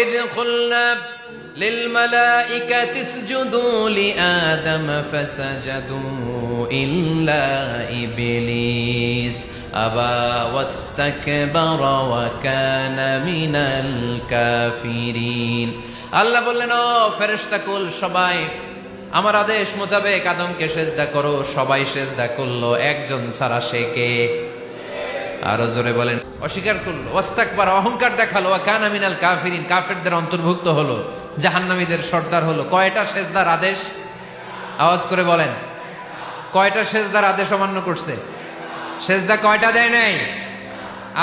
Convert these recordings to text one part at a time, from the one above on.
إذ قلنا للملائكة اسجدوا لآدم فسجدوا إلا إبليس أبى واستكبر وكان من الكافرين আল্লাহ বললেন, ও ফেরেশতাকুল সবাই আমার আদেশ মোতাবেক আদমকে সেজদা করো। সবাই সেজদা করলো, একজন ছাড়া, সে কে? আরো জোরে বলেন। অস্বীকার করলো, ওয়াস্তাকবার, অহংকার দেখালো, ওয়া কানা মিনাল কাফিরিন, কাফেরদের অন্তর্ভুক্ত হলো, জাহান্নামীদের সর্দার হলো। কয়টা সেজদার আদেশ? আওয়াজ করে বলেন, কয়টা সেজদার আদেশ অমান্য করছে? সেজদা কয়টা দেয় নাই?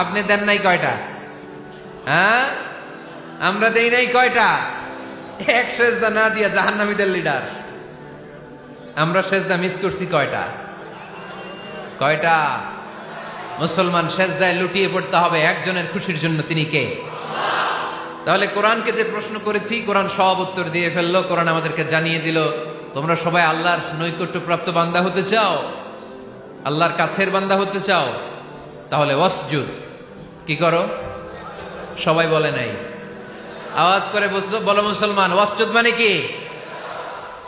আপনি দেন নাই কয়টা? হ্যাঁ, আমরা দেই নাই কয়টা? এক সেজদা না দিয়া জাহান্নামীদের লিডার। আমরা সেজদা মিস করছি কয়টা? কয়টা? মুসলমান সেজদায় লুটিয়ে পড়তে হবে একজনের খুশির জন্য, তিনি কে? তাহলে কোরআনকে যে প্রশ্ন করেছি, কোরআন সব উত্তর দিয়ে ফেললো। কোরআন আমাদেরকে জানিয়ে দিল, তোমরা সবাই আল্লাহর নৈকট্যপ্রাপ্ত বান্দা হতে চাও, আল্লাহর কাছের বান্দা হতে চাও, তাহলে ওয়াসজুদ, কি করো? সবাই বলে নাই, আওয়াজ করে বলো মুসলমান, ওয়াসজুদ মানে কি?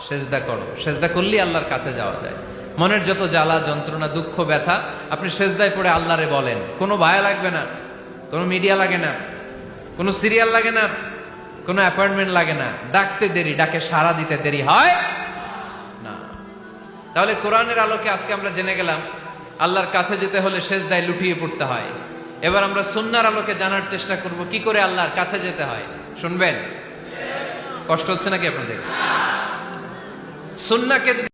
সেজদা করো। সেজদা করলেই আল্লাহর কাছে যাওয়া যায়। মনের যত জ্বালা যন্ত্রণা দুঃখ ব্যথা আপনি সেজদায় পড়ে আল্লাহরে বলেন। কোনো ভায়া লাগবে না, কোনো মিডিয়া লাগে না, কোনো সিরিয়াল লাগে না, কোনো অ্যাপয়েন্টমেন্ট লাগে না। ডাকতে দেরি, ডাকে সাড়া দিতে দেরি হয় না। তাহলে কোরআনের আলোকে আজকে আমরা জেনে গেলাম আল্লাহর কাছে যেতে হলে সেজদায় লুটিয়ে পড়তে হয়। এবার আমরা সুন্নাহর আলোকে জানার চেষ্টা করব কি করে আল্লাহর কাছে যেতে হয়। শুনবেন? কষ্ট হচ্ছে নাকি আপনাদের? সুন্নাহকে